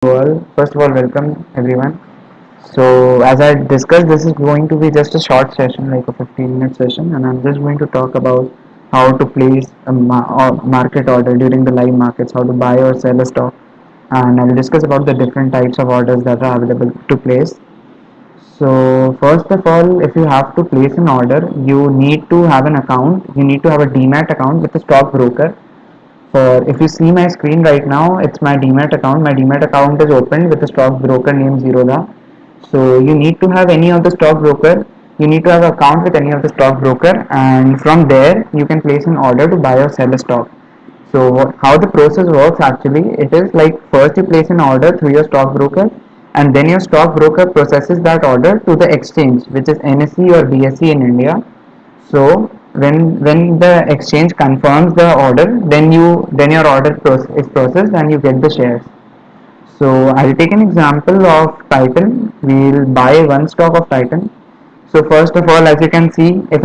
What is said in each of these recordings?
all. First of all, welcome everyone. So, as I discussed, this is going to be just a short session, like a 15-minute session, and I'm just going to talk about how to place a market order during the live markets, how to buy or sell a stock, and I will discuss about the different types of orders that are available to place. So, first of all, if you have to place an order, you need to have an account. You need to have a demat account with a stockbroker. For if you see my screen right now, it's my demat account. My demat account is opened with a stockbroker named Zerodha. So you need to have any of the stockbroker. You need to have an account with any of the stockbroker, and from there you can place an order to buy or sell a stock. So how the process works actually, it is like first you place an order through your stockbroker, and then your stockbroker processes that order to the exchange, which is NSE or BSE in India. So when the exchange confirms the order, then your order is processed and you get the shares. So I'll take an example of Titan. We'll buy one stock of Titan. So first of all, as you can see, if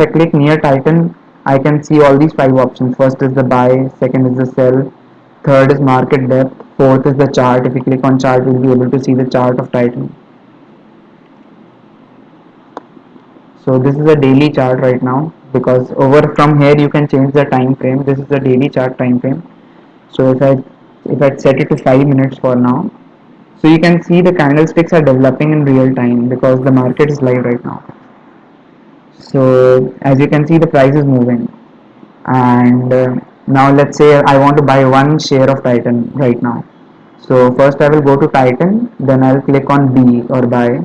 I click near Titan, I can see all these five options. First is the buy, second is the sell, third is market depth, fourth is the chart. If you click on chart, you'll be able to see the chart of Titan. So this is a daily chart right now, because over from here you can change the time frame. This is the daily chart time frame. So if I set it to 5 minutes for now, so you can see the candlesticks are developing in real time because the market is live right now. So as you can see, the price is moving, and now let's say I want to buy one share of Titan right now. So first I will go to Titan, then I'll click on B or buy,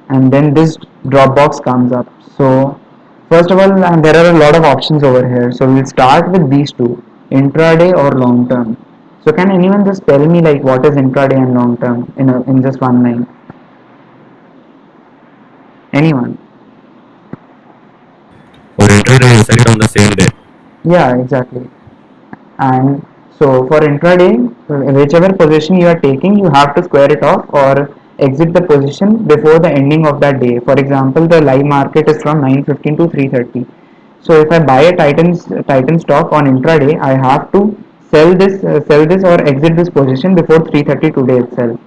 and then this drop box comes up. So first of all, there are a lot of options over here. So we'll start with these two, intraday or long term. So can anyone just tell me like what is intraday and long term in just one line? Anyone? For intraday, you sell it on the same day. Yeah, exactly. And so for intraday, whichever position you are taking, you have to square it off or exit the position before the ending of that day. For example, the live market is from 9:15 to 3:30. So if I buy a Titan stock on intraday, I have to sell this or exit this position before 3:30 today itself.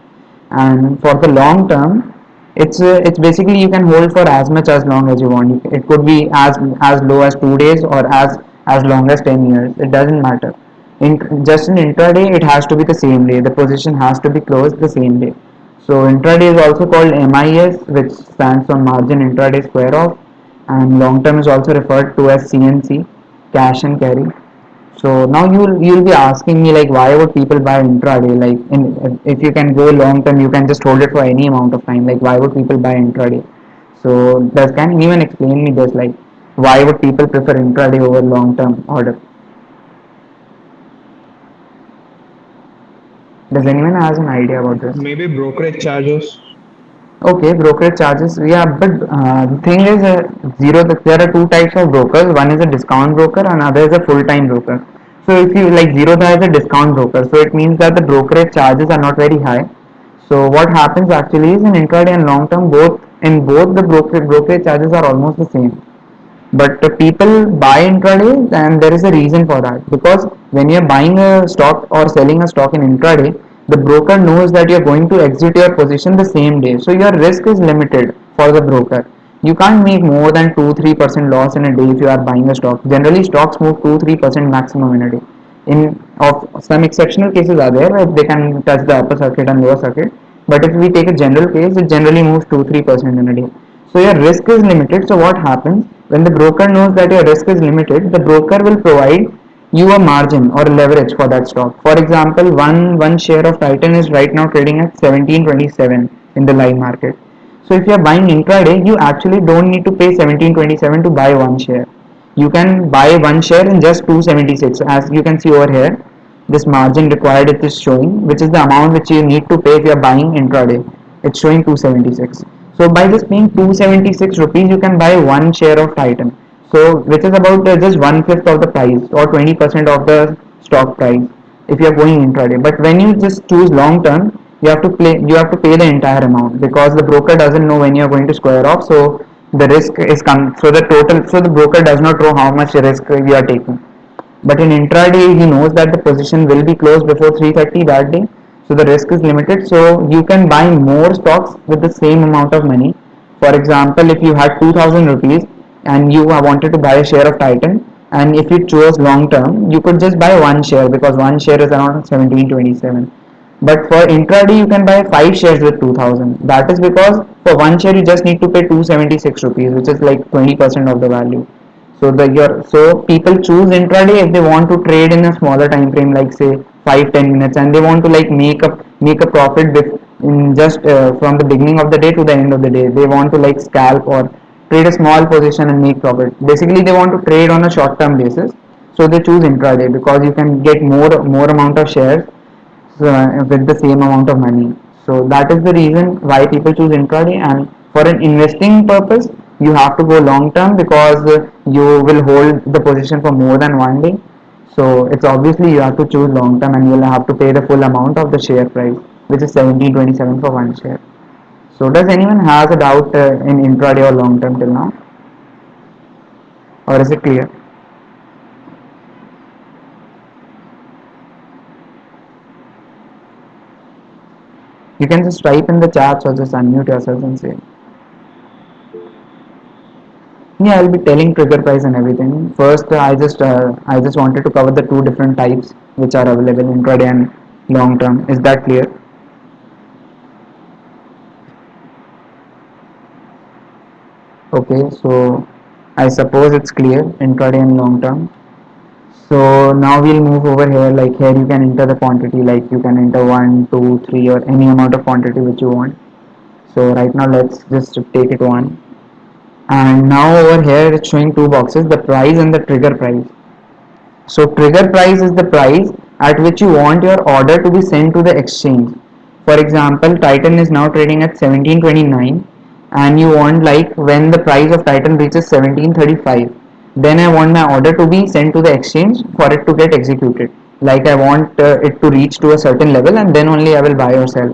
And for the long term, it's basically you can hold for as much as long as you want. It could be as low as 2 days or as long as 10 years. It doesn't matter. Just in intraday, it has to be the same day. The position has to be closed the same day. So intraday is also called MIS, which stands for margin intraday square off, and long term is also referred to as CNC, cash and carry. So now you'll be asking me like why would people buy intraday? Like if you can go long term, you can just hold it for any amount of time. Like why would people buy intraday? So does can anyone explain me this? Like why would people prefer intraday over long term order? Does anyone has an idea about this? Maybe brokerage charges. Okay, brokerage charges. Yeah, but the thing is, there are two types of brokers. One is a discount broker, and other is a full-time broker. So if you like Zero is a discount broker, so it means that the brokerage charges are not very high. So what happens actually is in intraday and long term, both the brokerage charges are almost the same. But the people buy intraday, and there is a reason for that, because when you're buying a stock or selling a stock in intraday, the broker knows that you're going to exit your position the same day, so your risk is limited for the broker. You can't make more than 2-3% loss in a day if you are buying a stock. Generally stocks move 2-3% maximum in a day. In of some exceptional cases are there where they can touch the upper circuit and lower circuit, but if we take a general case, it generally moves 2-3% in a day. So your risk is limited. So what happens when the broker knows that your risk is limited? The broker will provide you a margin or leverage for that stock. For example, one share of Titan is right now trading at 17.27 in the live market. So if you are buying intraday, you actually don't need to pay 17.27 to buy one share. You can buy one share in just 276. As you can see over here, this margin required it is showing, which is the amount which you need to pay if you are buying intraday. It's showing 276. So by just paying 276 rupees, you can buy one share of Titan. So which is about just one fifth of the price or 20% of the stock price if you are going intraday. But when you just choose long term, you have to pay the entire amount because the broker doesn't know when you are going to square off. So the risk is come. So the broker does not know how much risk you are taking. But in intraday, he knows that the position will be closed before 3:30 that day. So the risk is limited. So you can buy more stocks with the same amount of money. For example, if you had 2000 rupees and you wanted to buy a share of Titan, and if you chose long term, you could just buy one share because one share is around 1727. But for intraday, you can buy 5 shares with 2000. That is because for one share, you just need to pay 276 rupees, which is like 20% of the value. So people choose intraday if they want to trade in a smaller time frame, like say 5-10 minutes, and they want to like make a profit in just from the beginning of the day to the end of the day. They want to like scalp or trade a small position and make profit. Basically, they want to trade on a short term basis, so they choose intraday because you can get more amount of shares with the same amount of money. So that is the reason why people choose intraday. And for an investing purpose, you have to go long term because you will hold the position for more than one day. So it's obviously you have to choose long term, and you'll have to pay the full amount of the share price, which is 1727 for one share. So does anyone has a doubt in intraday or long term till now, or is it clear? You can just type in the chat or just unmute yourself and say. Yeah, I'll be telling trigger price and everything. First, I just wanted to cover the two different types which are available intraday and long term. Is that clear? Okay, so I suppose it's clear intraday and long term. So now we'll move over here. Like here, you can enter the quantity. Like you can enter one, two, three, or any amount of quantity which you want. So right now, let's just take it one. And now over here, it's showing two boxes: the price and the trigger price. So trigger price is the price at which you want your order to be sent to the exchange. For example, Titan is now trading at 1729, and you want like when the price of Titan reaches 1735, then I want my order to be sent to the exchange for it to get executed. Like I want it to reach to a certain level, and then only I will buy or sell.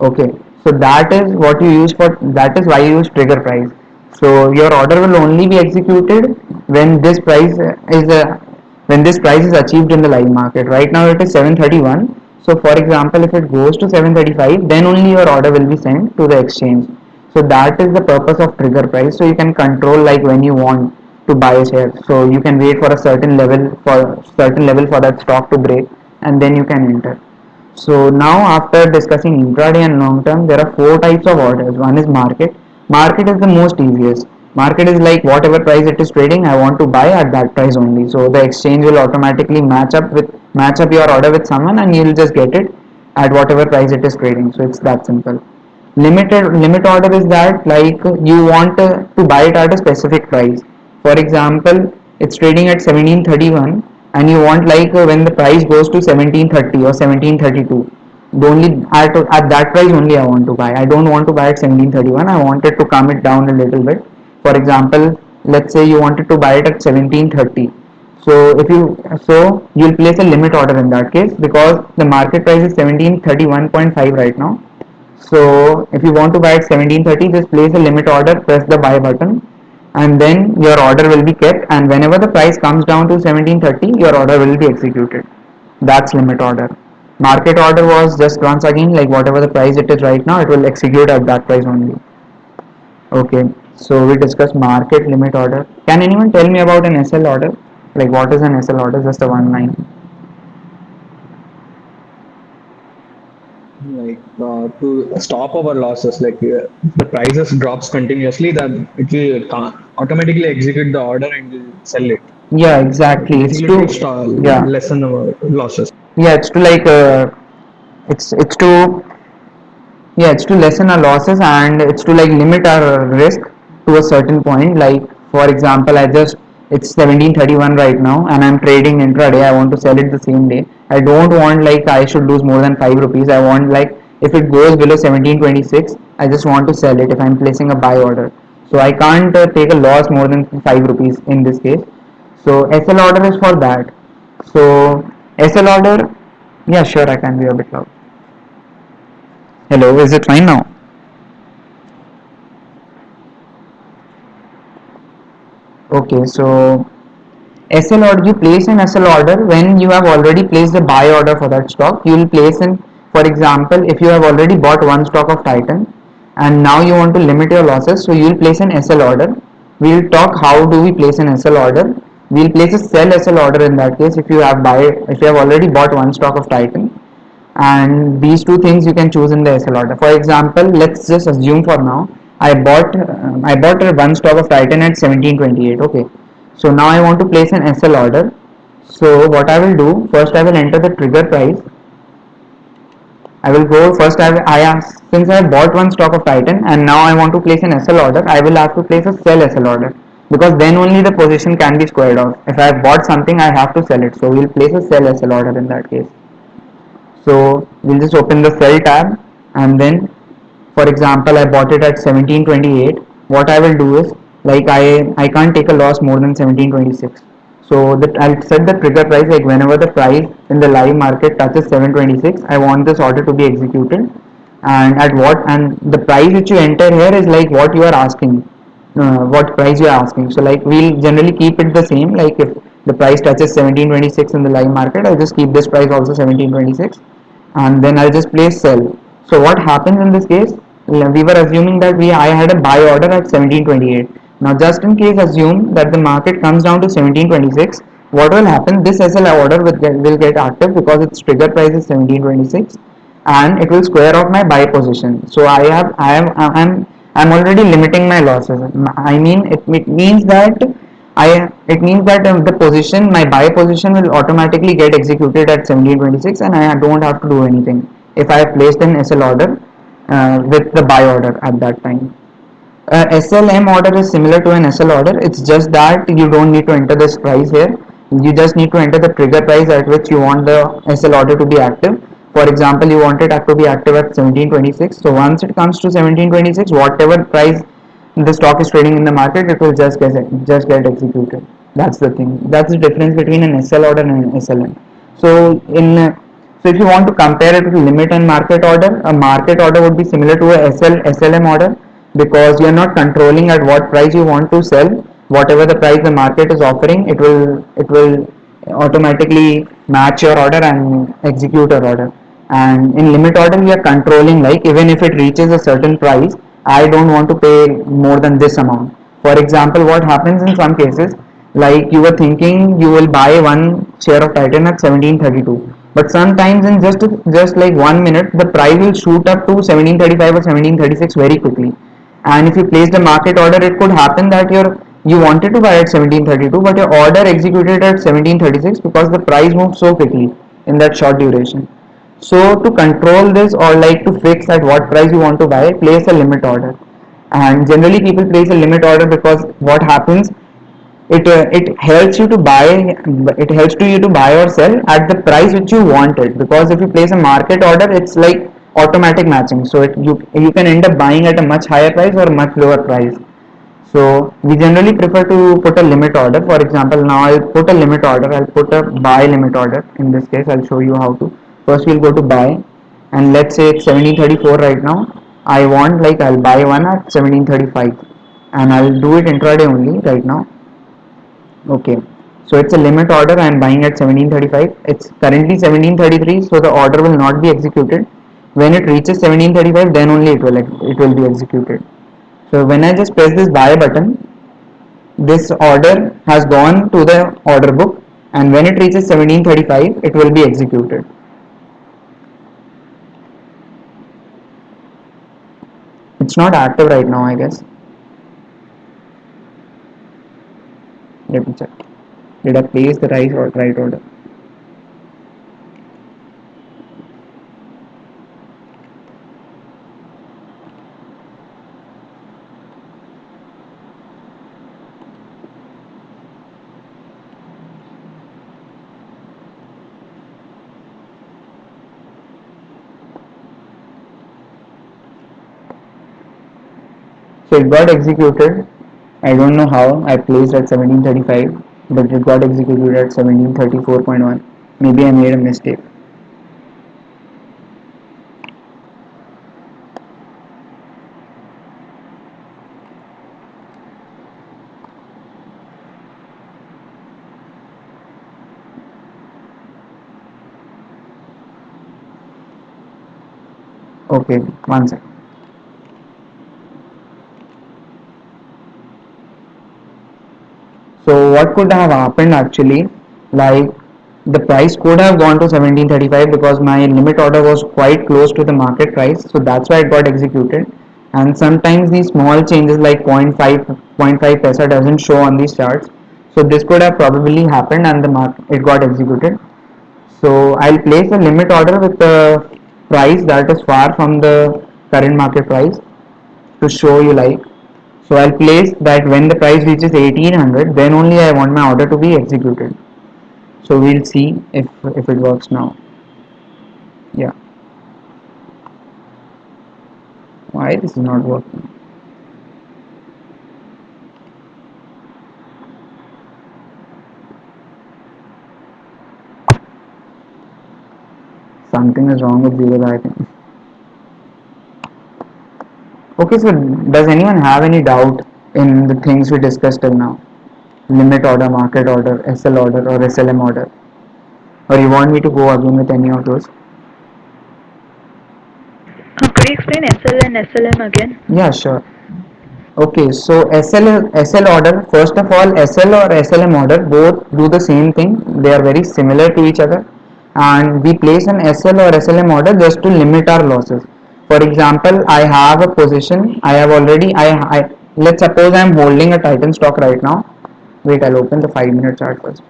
Okay, so that is what you use for, that is why you use trigger price. So your order will only be executed when this price is achieved in the live market. Right now it is 731. So for example, if it goes to 735, then only your order will be sent to the exchange. So that is the purpose of trigger price. So you can control like when you want to buy a share. So you can wait for a certain level for that stock to break, and then you can enter. So now after discussing intraday and long term, there are four types of orders. One is market. Market is the most easiest. Market is like whatever price it is trading, I want to buy at that price only. So the exchange will automatically match up your order with someone, and you'll just get it at whatever price it is trading. So it's that simple. Limit order is that like you want to buy it at a specific price. For example, it's trading at 1731, and you want like when the price goes to 1730 or 1732, the only at that price only I want to buy. I don't want to buy at 1731. I wanted to calm it down a little bit. For example, let's say you wanted to buy it at 1730. So you'll place a limit order in that case because the market price is 1731.5 right now. So if you want to buy at 1730, just place a limit order, press the buy button, and then your order will be kept. And whenever the price comes down to 1730, your order will be executed. That's limit order. Market order was just once again like whatever the price it is right now, it will execute at that price only. Okay. So we discussed market limit order. Can anyone tell me about an SL order? Like what is an SL order? Just a one line. Like to stop our losses, like the prices drops continuously, then it will automatically execute the order and will sell it. Yeah, exactly. It's Basically, to, to yeah, lessen our losses. yeah. It's to like it's to, yeah, it's to lessen our losses, and it's to like limit our risk to a certain point. Like for example, it's 1731 right now, and I'm trading intraday. I want to sell it the same day. I don't want like I should lose more than 5 rupees. I want like if it goes below 1726, I just want to sell it if I'm placing a buy order. So I can't take a loss more than 5 rupees in this case. So SL order is for that. So SL order, yeah, sure, I can be a bit loud. Hello, is it fine now? Okay, so SL order, you place an SL order when you have already placed a buy order for that stock. You will place in, For example, if you have already bought one stock of Titan and now you want to limit your losses, so you will place an SL order. We will talk how do we place an SL order. We will place a sell SL order in that case if you have already bought one stock of Titan, and these two things you can choose in the SL order. For example, let's just assume for now I bought one stock of Titan at 1728. Okay, so now I want to place an SL order. So what I will do first, I will enter the trigger price. I will go first. I ask, since I have bought one stock of Titan and now I want to place an SL order, I will have to place a sell SL order, because then only the position can be squared off. If I have bought something, I have to sell it. So we will place a sell SL order in that case. So we'll just open the sell tab, and then for example I bought it at 1728. What I will do is, like, I can't take a loss more than 1726. So that I'll set the trigger price, like whenever the price in the live market touches 726, I want this order to be executed. And the price which you enter here is like what you are asking, what price you are asking. So like we'll generally keep it the same. Like if the price touches 1726 in the live market, I'll just keep this price also 1726, and then I'll just place sell. So what happens in this case? We were assuming that I had a buy order at 1728. Now just in case, assume that the market comes down to 1726. What will happen? This SL order will get active because its trigger price is 1726, and it will square off my buy position. So I'm already limiting my losses. I mean, it means that the position, my buy position, will automatically get executed at 1726, and I don't have to do anything if I have placed an SL order with the buy order at that time. SLM order is similar to an SL order. It's just that you don't need to enter this price here. You just need to enter the trigger price at which you want the SL order to be active. For example, you want it to be active at 1726. So once it comes to 1726, whatever price the stock is trading in the market, it will just get executed. That's the thing. That's the difference between an SL order and an SLM. So if you want to compare it to limit and market order, a market order would be similar to a SLM order, because you are not controlling at what price you want to sell. Whatever the price the market is offering, it will automatically match your order and execute your order. And in limit order, we are controlling, like even if it reaches a certain price, I don't want to pay more than this amount. For example, what happens in some cases, like you were thinking you will buy one share of Titan at 1732, but sometimes in just like 1 minute the price will shoot up to 1735 or 1736 very quickly. And if you place the market order, it could happen that you wanted to buy at 1732, but your order executed at 1736 because the price moved so quickly in that short duration. So to control this, or like to fix at what price you want to buy, place a limit order. And generally people place a limit order because what happens, it helps you to buy, it helps to you to buy or sell at the price which you want it. Because if you place a market order, it's like automatic matching, so you can end up buying at a much higher price or much lower price. So we generally prefer to put a limit order. For example, now I'll put a limit order. I'll put a buy limit order. In this case, I'll show you how to. First, we'll go to buy, and let's say it's 1734 right now. I want, like, I'll buy one at 1735, and I'll do it intraday only right now. Okay. So it's a limit order. I am buying at 1735. It's currently 1733, so the order will not be executed. When it reaches 1735, then only it will be executed. So when I just press this buy button, this order has gone to the order book, and when it reaches 1735, it will be executed. It's not active right now, I guess. Let me check. Did I place the right order? So it got executed. I don't know how I placed at 1735, but it got executed at 1734.1. Maybe I made a mistake. Okay, one second. So what could have happened actually? Like the price could have gone to 1735 because my limit order was quite close to the market price. So that's why it got executed. And sometimes these small changes like point 0.5 paisa doesn't show on these charts. So this could have probably happened and the market it got executed. So I'll place a limit order with the price that is far from the current market price to show you like. So I'll place that when the price reaches 1800 then only I want my order to be executed. So we'll see if it works now. Yeah. Why this is not working? Something is wrong with Zero, I think. Okay, so does anyone have any doubt in the things we discussed till now? Limit order, market order, SL order or SLM order? Or you want me to go again with any of those? Could you explain SL and SLM again? Yeah, sure. Okay, so SL order, first of all, SL or SLM order both do the same thing. They are very similar to each other, and we place an SL or SLM order just to limit our losses. For example, I have a position. I have already. I let's suppose I am holding a Titan stock right now. Wait, I'll open the 5 minute chart first.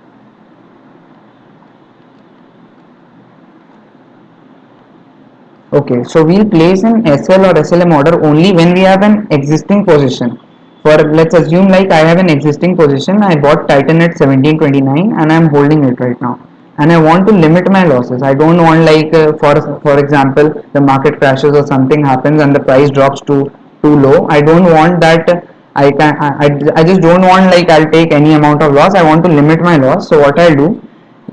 Okay, so we'll place an SL or SLM order only when we have an existing position. For let's assume like I have an existing position, I bought Titan at 1729 and I'm holding it right now. And I want to limit my losses. I don't want like for example the market crashes or something happens and the price drops to too low. I don't want that. I just don't want like I'll take any amount of loss. I want to limit my loss. So what I'll do,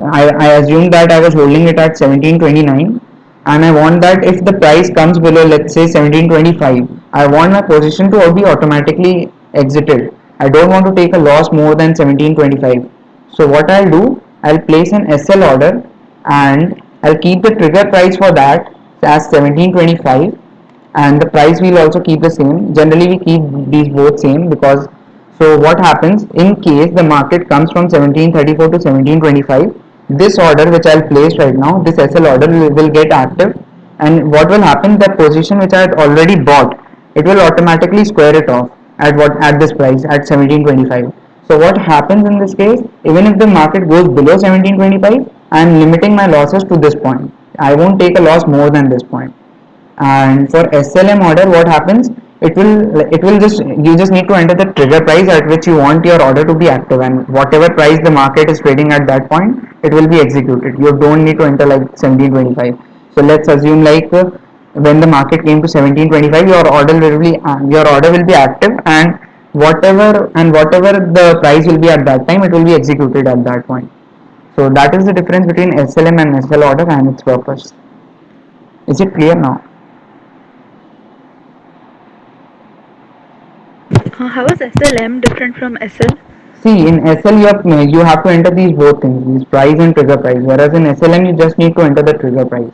I assume that I was holding it at 1729 and I want that if the price comes below let's say 1725, I want my position to be automatically exited. I don't want to take a loss more than 1725. So what I'll do, I'll place an SL order and I'll keep the trigger price for that as 1725 and the price will also keep the same. Generally we keep these both same because so what happens in case the market comes from 1734 to 1725, this order which I'll place right now, this SL order will get active, and what will happen, the position which I had already bought, it will automatically square it off at this price at 1725. So what happens in this case, even if the market goes below 1725, I am limiting my losses to this point. I won't take a loss more than this point. And for SLM order what happens, it will just, you just need to enter the trigger price at which you want your order to be active, and whatever price the market is trading at that point it will be executed. You don't need to enter like 1725. So let's assume like when the market came to 1725, your order will be active, and whatever the price will be at that time, it will be executed at that point. So that is the difference between SLM and SL order and its purpose. Is it clear now? How is SLM different from SL? See, in SL you have to enter these both things, these price and trigger price. Whereas in SLM you just need to enter the trigger price.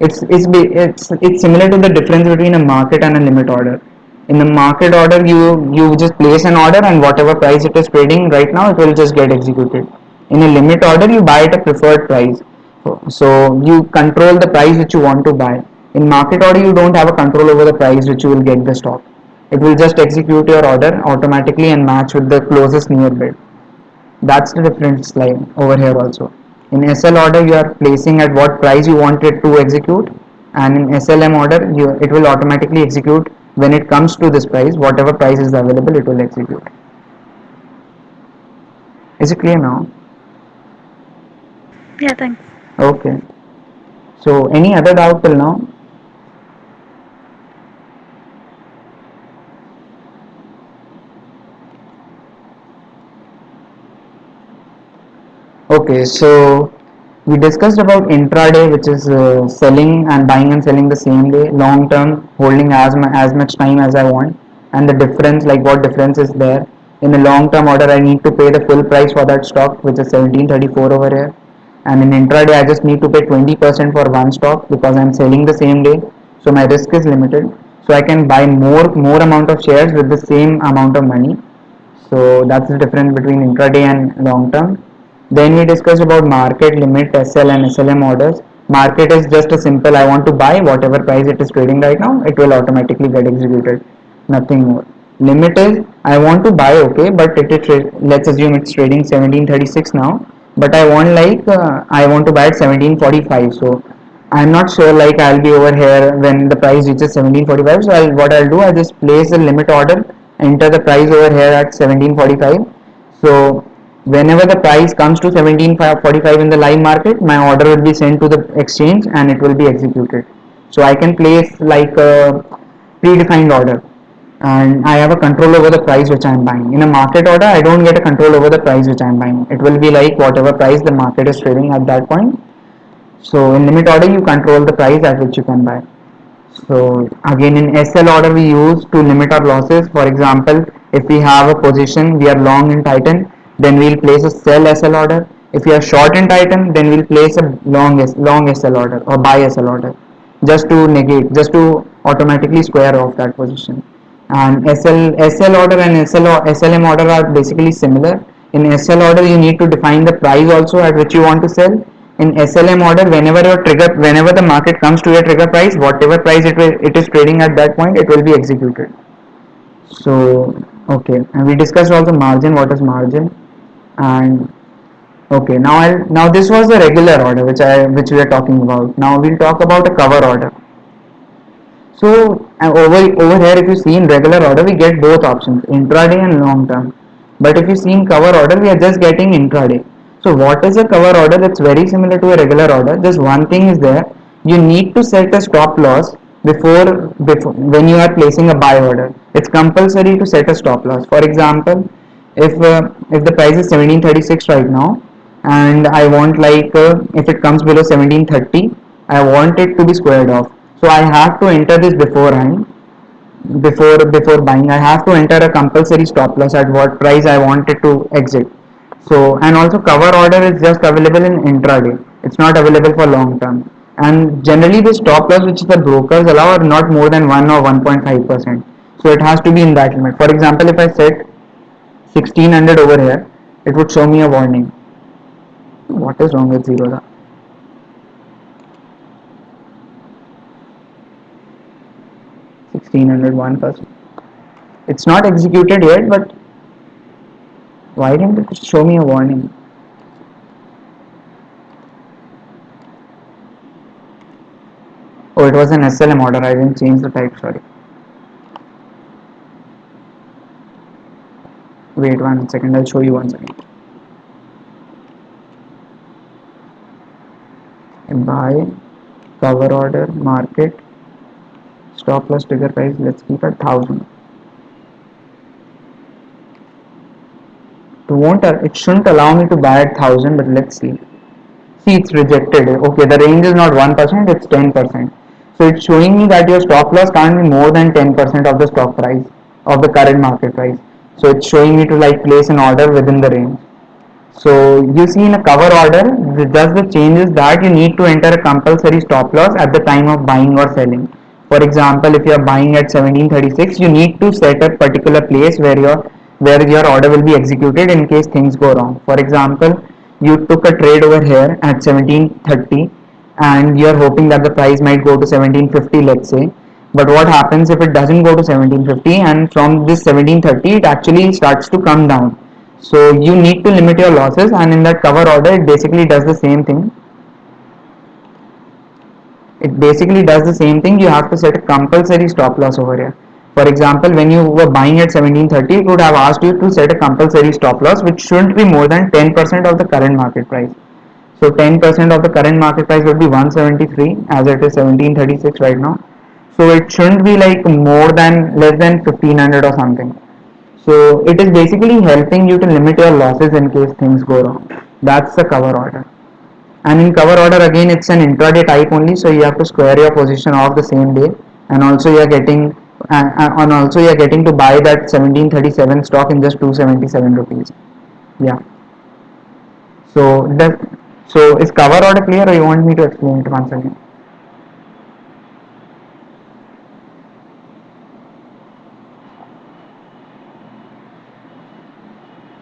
It's similar to the difference between a market and a limit order. In the market order, you just place an order and whatever price it is trading right now, it will just get executed. In a limit order, you buy at a preferred price, so you control the price which you want to buy. In market order, you don't have a control over the price which you will get the stock. It will just execute your order automatically and match with the closest near bid. That's the difference line over here also. In SL order, you are placing at what price you want it to execute, and in SLM order, it will automatically execute when it comes to this price. Whatever price is available, it will execute. Is it clear now? Yeah, thanks. Okay. So, any other doubt till now? Okay, so we discussed about intraday, which is selling and buying and selling the same day, long term holding as much time as I want, and the difference, like what difference is there. In a long term order, I need to pay the full price for that stock, which is 1734 over here, and in intraday, I just need to pay 20% for one stock because I'm selling the same day. so my risk is limited, so I can buy more amount of shares with the same amount of money. So that's the difference between intraday and long term. Then we discussed about market limit, SL and SLM orders. Market is just a simple, I want to buy whatever price it is trading right now, it will automatically get executed, nothing more. Limit is I want to buy, okay, but let's assume it's trading 1736 now, but I want I want to buy at 1745. So I'm not sure like I'll be over here when the price reaches 1745. So what I'll do, I just place a limit order, enter the price over here at 1745. So whenever the price comes to 1745 in the live market, my order will be sent to the exchange and it will be executed. So I can place like a predefined order and I have a control over the price which I am buying. In a market order, I don't get a control over the price which I am buying. It will be like whatever price the market is trading at that point. So in limit order, you control the price at which you can buy. So again in SL order we use to limit our losses. For example, if we have a position, we are long in Titan, then we'll place a sell SL order. If we are short in Titan, then we'll place a long SL order or buy SL order, just to negate, just to automatically square off that position. And SL order and SLM order are basically similar. In SL order, you need to define the price also at which you want to sell. In SLM order, whenever the market comes to your trigger price, whatever price it is trading at that point, it will be executed. So okay, and we discussed also margin. What is margin? And okay, now this was the regular order which we are talking about. Now we'll talk about a cover order. So over here, if you see in regular order, we get both options, intraday and long term. But if you see in cover order, we are just getting intraday. So what is a cover order? That's very similar to a regular order. Just one thing is there. You need to set a stop loss before when you are placing a buy order. It's compulsory to set a stop loss. For example, if the price is 1736 right now, and I want if it comes below 1730, I want it to be squared off. So I have to enter this beforehand. Before buying, I have to enter a compulsory stop loss at what price I want it to exit. So and also cover order is just available in intraday. It's not available for long term. And generally the stop loss which the brokers allow are not more than 1 or 1.5%. So it has to be in that limit. For example, if I set 1600 over here, it would show me a warning. What is wrong with Zerodha? 1600 1%. It's not executed yet, but why didn't it show me a warning? Oh, it was an SLM order. I didn't change the type. Sorry. Wait 1 second. I'll show you 1 second. Buy, cover order, market, stop loss, trigger price. Let's keep at 1000. It shouldn't allow me to buy at 1000, but let's see. See, it's rejected. Okay, the range is not 1%, it's 10%. So it's showing me that your stop loss can't be more than 10% of the stock price of the current market price. So it's showing me to place an order within the range. So you see in a cover order, just the change is that you need to enter a compulsory stop loss at the time of buying or selling. For example, if you are buying at 1736, you need to set a particular place where your order will be executed in case things go wrong. For example, you took a trade over here at 1730 and you are hoping that the price might go to 1750, let's say. But what happens if it doesn't go to 1750 and from this 1730 it actually starts to come down? So you need to limit your losses, and in that cover order it basically does the same thing. You have to set a compulsory stop loss over here. For example, when you were buying at 1730, it would have asked you to set a compulsory stop loss which shouldn't be more than 10% of the current market price. So 10% of the current market price would be 173 as it is 1736 right now. So it shouldn't be more than less than 1500 or something. So it is basically helping you to limit your losses in case things go wrong. That's the cover order. And in cover order again, it's an intraday type only, so you have to square your position off the same day, and also you are getting to buy that 1737 stock in just 277 rupees. Yeah. So is cover order clear, or you want me to explain it once again?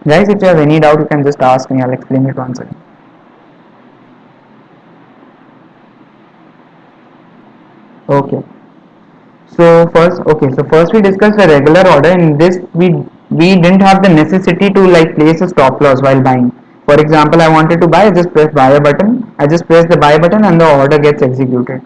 Guys, if you have any doubt, you can just ask me. I'll explain it once again. Okay. So first we discussed a regular order. In this, we didn't have the necessity to like place a stop loss while buying. For example, I wanted to buy, I just press buy button. I just press the buy button and the order gets executed.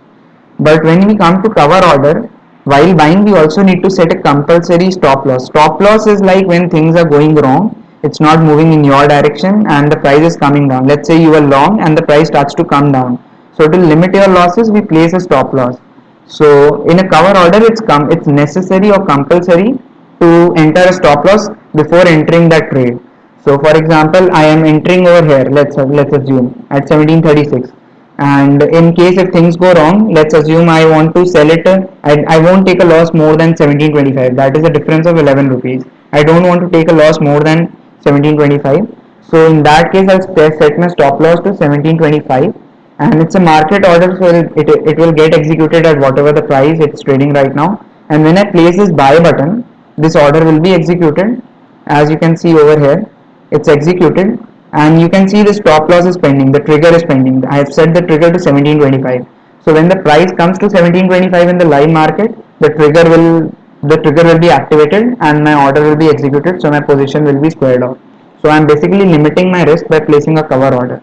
But when we come to cover order, while buying, we also need to set a compulsory stop loss. Stop loss is like when things are going wrong, it's not moving in your direction and the price is coming down. Let's say you are long and the price starts to come down. So to limit your losses, we place a stop loss. So in a cover order, it's necessary or compulsory to enter a stop loss before entering that trade. So for example, I am entering over here. Let's assume at 1736, and in case if things go wrong, let's assume I want to sell it. I won't take a loss more than 1725. That is a difference of 11 rupees. I don't want to take a loss more than 1725. So in that case, I'll set my stop loss to 1725, and it's a market order, so it will get executed at whatever the price it's trading right now. And when I place this buy button, this order will be executed. As you can see over here, it's executed, and you can see the stop loss is pending, the trigger is pending. I have set the trigger to 1725. So when the price comes to 1725 in the live market, the trigger will be activated and my order will be executed, so my position will be squared off. So I'm basically limiting my risk by placing a cover order.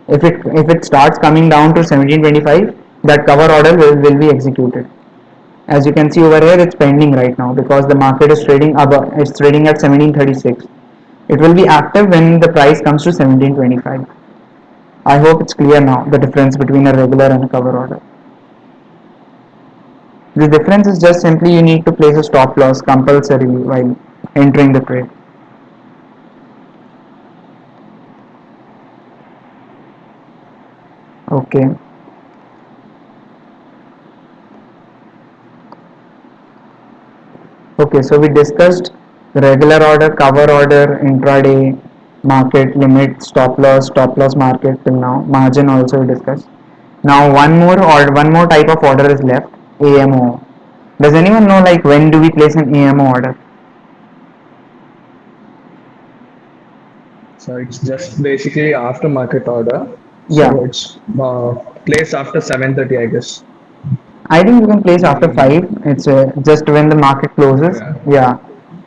If it starts coming down to 1725, that cover order will be executed. As you can see over here, it's pending right now because the market is trading above, it's trading at 1736. It will be active when the price comes to 1725. I hope it's clear now, the difference between a regular and a cover order. The difference is just simply you need to place a stop loss compulsory while entering the trade. Okay. Okay, so we discussed regular order, cover order, intraday, market, limit, stop loss market till now. Margin also we discussed. Now one more type of order is left, AMO. Does anyone know like when do we place an AMO order? So it's just basically after market order. Yeah, So it's placed after 7:30, I guess. I think you can place after 5. It's just when the market closes. Yeah. Yeah,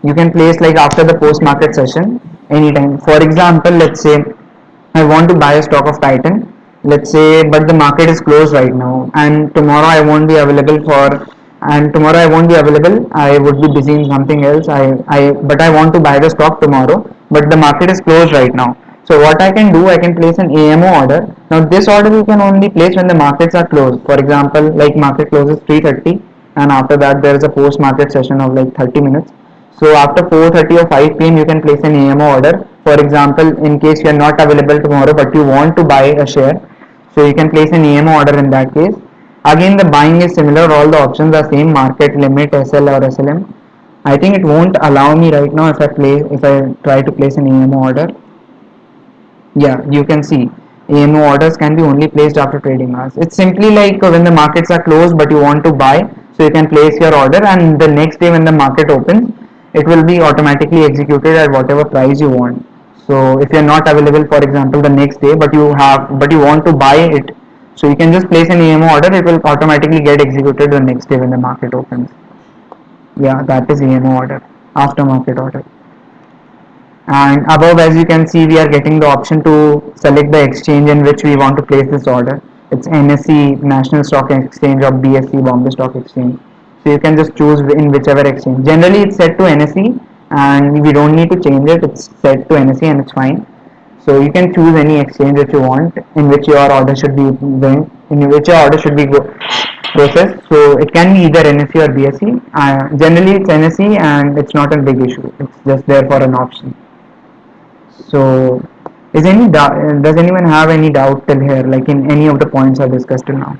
you can place like after the post market session anytime. For example, let's say I want to buy a stock of Titan. Let's say, but the market is closed right now, and tomorrow I won't be available for. And tomorrow I won't be available. I would be busy in something else. But I want to buy the stock tomorrow, but the market is closed right now. So what I can do, I can place an AMO order. Now this order you can only place when the markets are closed. For example, like market closes 3:30, and after that there is a post market session of like 30 minutes. So after 4:30 or 5 p.m. you can place an AMO order. For example, in case you are not available tomorrow but you want to buy a share, so you can place an AMO order in that case. Again, the buying is similar. All the options are same: market, limit, SL or SLM. I think it won't allow me right now if I try to place an AMO order. Yeah, you can see AMO orders can be only placed after trading hours. It's simply like when the markets are closed but you want to buy, so you can place your order, and the next day when the market opens, it will be automatically executed at whatever price you want. So if you're not available, for example, the next day, but you want to buy it, so you can just place an AMO order. It will automatically get executed the next day when the market opens. Yeah, that is AMO order, after market order. And above, as you can see, we are getting the option to select the exchange in which we want to place this order. It's NSE, National Stock Exchange, or BSE, Bombay Stock Exchange. So you can just choose in whichever exchange. Generally it's set to NSE, and we don't need to change it. It's set to NSE and it's fine. So you can choose any exchange that you want in which your order should be processed. So it can be either NSE or BSE. Generally it's NSE, and it's not a big issue. It's just there for an option. So, does anyone have any doubt till here, like in any of the points I discussed till now?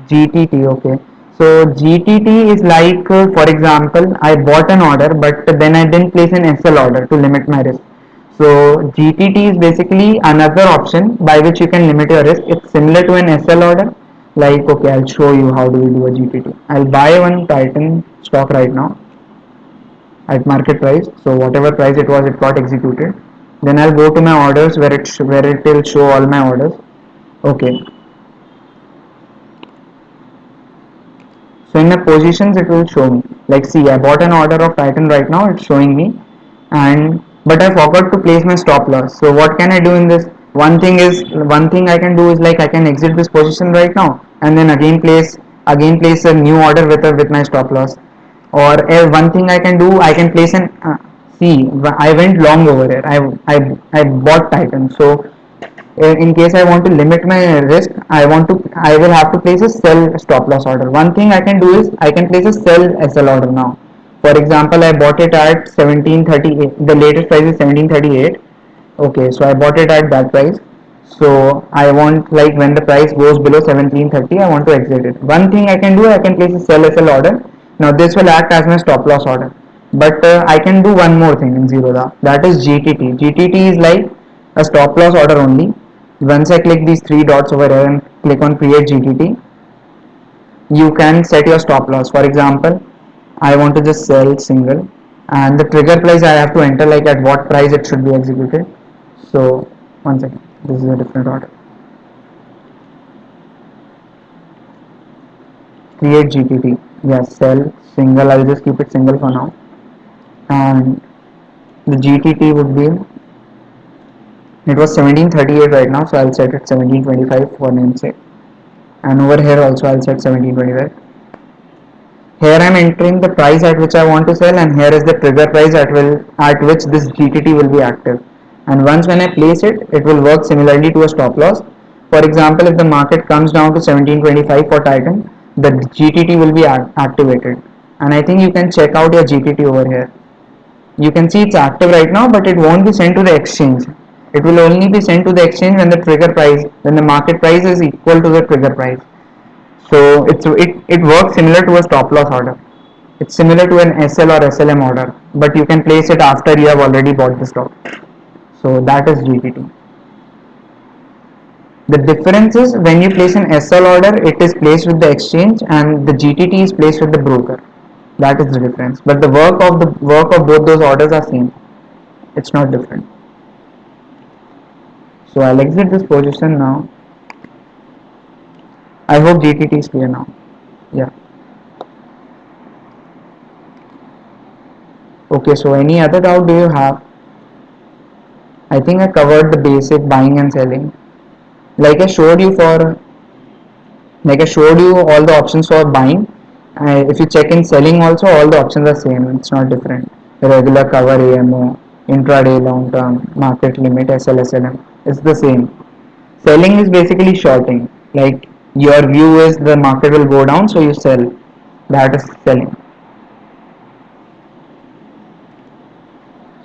GTT, okay. So GTT is like, for example, I bought an order, but then I didn't place an SL order to limit my risk. So GTT is basically another option by which you can limit your risk. It's similar to an SL order. Like, okay, I'll show you how do we do a GTT. I'll buy one Titan stock right now. at market price. So whatever price it was, it got executed. Then I'll go to my orders where where it will show all my orders. Okay. So in my positions it will show me. Like see, I bought an order of Titan right now. It's showing me, and but I forgot to place my stop loss. So what can I do in this? One thing I can do is like I can exit this position right now and then again place a new order with my stop loss. Or one thing I can do, I can place an see, I went long over here. I bought Titan. So in case I want to limit my risk, I will have to place a sell stop loss order. One thing I can do is I can place a sell SL order now. For example, I bought it at 1738. The latest price is 1738. Okay, so I bought it at that price. So I want, like, when the price goes below 1730, I want to exit it. One thing I can do, I can place a sell SL order. Now this will act as my stop loss order. But I can do one more thing in Zerodha. That is GTT. GTT is like a stop loss order only. Once I click these three dots over here and click on create GTT, you can set your stop loss. For example, I want to just sell single, and the trigger price I have to enter, like at what price it should be executed. So one second, this is a different order. Create GTT. Yes, sell single. I'll just keep it single for now. And the GTT would be, it was 1738 right now, so I'll set it 1725 for namesake. And over here also I'll set 1725. Here I am entering the price at which I want to sell, and here is the trigger price at which this GTT will be active. And once when I place it, it will work similarly to a stop loss. For example, if the market comes down to 1725 for Titan, the GTT will be activated. And I think you can check out your GTT over here. You can see it's active right now, but it won't be sent to the exchange. It will only be sent to the exchange when the trigger price, when the market price is equal to the trigger price. So it works similar to a stop loss order. It's similar to an SL or SLM order, but you can place it after you have already bought the stock. So that is GTT. The difference is when you place an SL order, it is placed with the exchange, and the GTT is placed with the broker. That is the difference. But the work of both those orders are same. It's not different. So I'll exit this position now. I hope GTT is clear now. Yeah. Okay, so any other doubt do you have? I think I covered the basic buying and selling. Like I showed you all the options for buying. If you check in selling also, all the options are same. It's not different. Regular cover, AMO, intraday, long term, market limit, SL, SLM. It's the same. Selling is basically shorting. Like your view is the market will go down, so you sell. That is selling.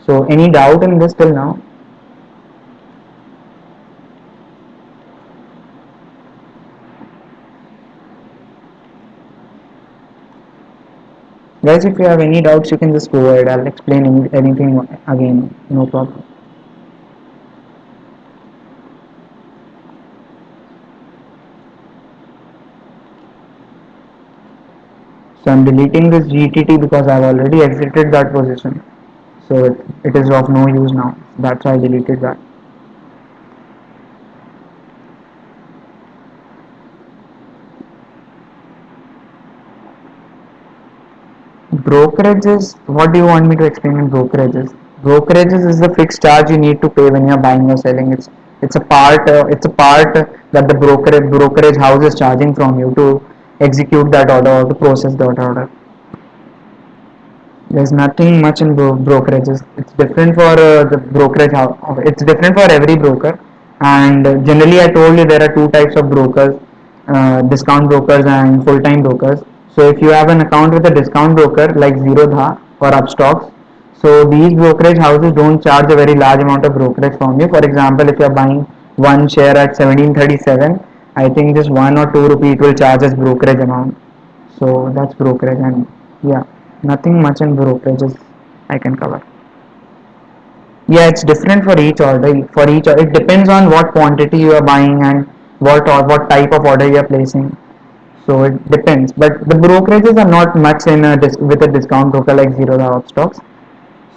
So any doubt in this till now? Guys, if you have any doubts, you can just go ahead. I'll explain anything again. No problem. So I'm deleting this GTT because I've already exited that position. So it is of no use now. That's why I deleted that. Brokerages, what do you want me to explain in brokerages? Brokerages is the fixed charge you need to pay when you're buying or selling. It's a part that the brokerage house is charging from you to execute that order or to process that order. There's nothing much in brokerages. It's different for the brokerage house. It's different for every broker. And generally, I told you there are two types of brokers: discount brokers and full-time brokers. So if you have an account with a discount broker like Zerodha or Upstocks, so these brokerage houses don't charge a very large amount of brokerage from you. For example, if you are buying one share at 1737, I think just 1 or 2 rupee it will charge as brokerage amount. So that's brokerage, and yeah, nothing much in brokerages I can cover. Yeah, it's different for each order. It depends on what quantity you are buying and what type of order you are placing. So it depends. But the brokerages are not much with a discount broker like Zerodha or Stocks.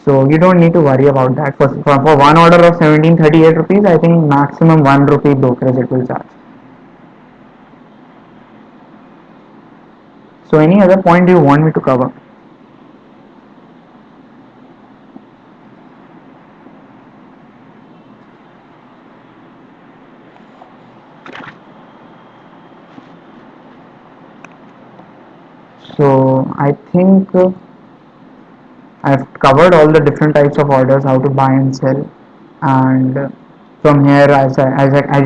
So you don't need to worry about that. For one order of 1738 rupees, I think maximum 1 rupee brokerage it will charge. So any other point you want me to cover? So I think I've covered all the different types of orders, how to buy and sell, and from here, as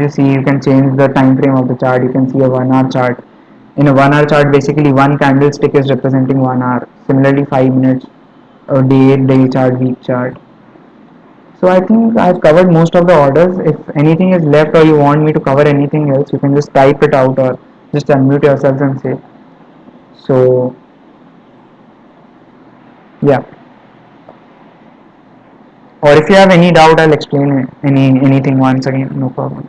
you see, you can change the time frame of the chart. You can see a 1 hour chart. In a 1 hour chart, basically one candlestick is representing 1 hour. Similarly, 5 minutes, a day chart, week chart. So I think I've covered most of the orders. If anything is left or you want me to cover anything else, you can just type it out or just unmute yourselves and say. So yeah. Or if you have any doubt, I'll explain anything once again. No problem.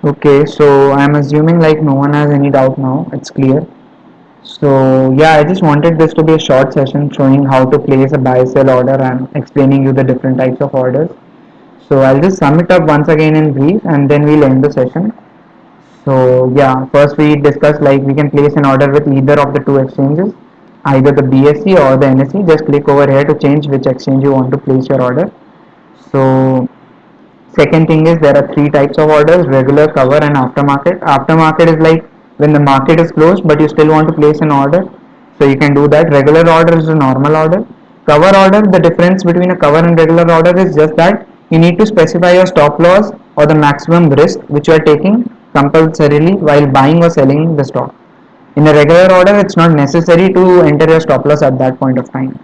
Okay, so I'm assuming like no one has any doubt now. It's clear. So yeah, I just wanted this to be a short session showing how to place a buy sell order and explaining you the different types of orders. So I'll just sum it up once again in brief and then we'll end the session. So yeah, first we discussed like we can place an order with either of the two exchanges, either the BSE or the NSE. Just click over here to change which exchange you want to place your order. So second thing is there are three types of orders: regular, cover, and aftermarket. Aftermarket is like when the market is closed but you still want to place an order. So you can do that. Regular order is a normal order. Cover order, the difference between a cover and regular order is just that you need to specify your stop loss or the maximum risk which you are taking compulsorily while buying or selling the stock. In a regular order, it's not necessary to enter your stop loss at that point of time.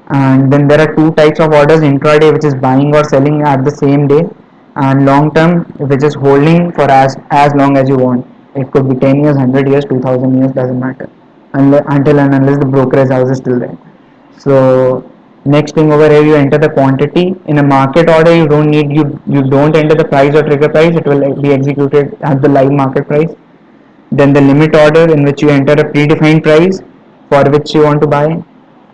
And then there are two types of orders: intraday, which is buying or selling at the same day, and long term, which is holding for as long as you want. It could be 10 years, 100 years, 2000 years, doesn't matter, until and unless the brokerage house is still there. So next thing over here, you enter the quantity. In a market order, you don't enter the price or trigger price. It will be executed at the live market price. Then the limit order, in which you enter a predefined price for which you want to buy.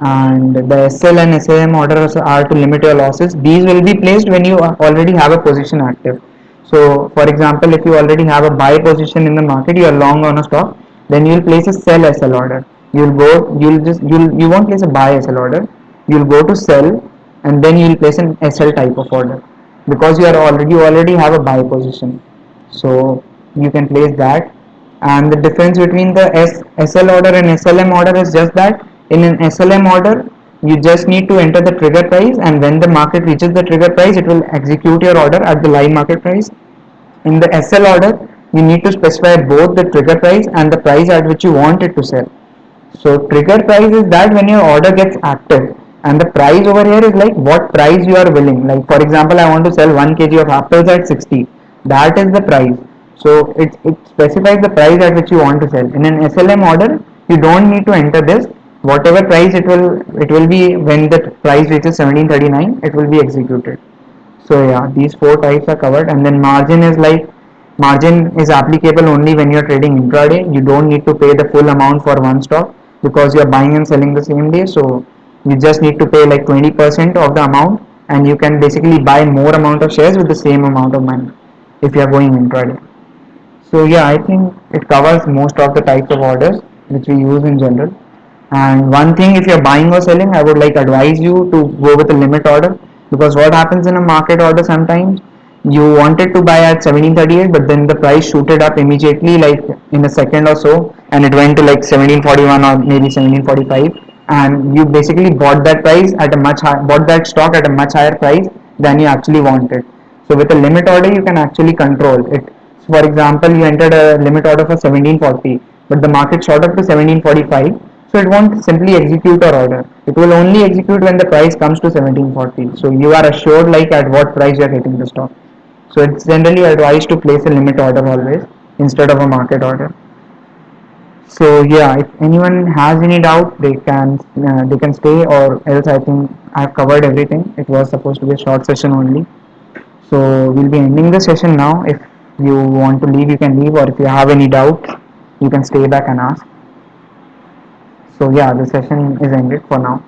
And the SL and SAM orders are to limit your losses. These will be placed when you already have a position active. So for example, if you already have a buy position in the market, you are long on a stock, then you will place a sell SL order. You won't place a buy SL order. You'll go to sell, and then you'll place an SL type of order because you already have a buy position. So you can place that. And the difference between the SL order and SLM order is just that in an SLM order you just need to enter the trigger price, and when the market reaches the trigger price it will execute your order at the live market price. In the SL order you need to specify both the trigger price and the price at which you want it to sell. So trigger price is that when your order gets active, and the price over here is like what price you are willing. Like for example, I want to sell 1 kg of apples at 60. That is the price. So it specifies the price at which you want to sell. In an SLM order, you don't need to enter this. Whatever price it will be when the price reaches 1739, it will be executed. So yeah, these four types are covered. And then margin is applicable only when you're trading intraday. You don't need to pay the full amount for one stock because you're buying and selling the same day. So you just need to pay like 20% of the amount, and you can basically buy more amount of shares with the same amount of money if you are going intraday. So yeah, I think it covers most of the types of orders which we use in general. And one thing, if you're buying or selling, I would like advise you to go with a limit order, because what happens in a market order sometimes, you wanted to buy at 1738 but then the price shooted up immediately like in a second or so, and it went to like 1741 or maybe 1745, and you basically bought that stock at a much higher price than you actually wanted. So with a limit order you can actually control it. So for example, you entered a limit order for 1740 but the market shot up to 1745, so it won't simply execute your order. It will only execute when the price comes to 1740. So you are assured like at what price you are getting the stock. So it's generally advised to place a limit order always instead of a market order. So yeah, if anyone has any doubt, they can stay, or else I think I've covered everything. It was supposed to be a short session only. So we'll be ending the session now. If you want to leave, you can leave, or if you have any doubts, you can stay back and ask. So yeah, the session is ended for now.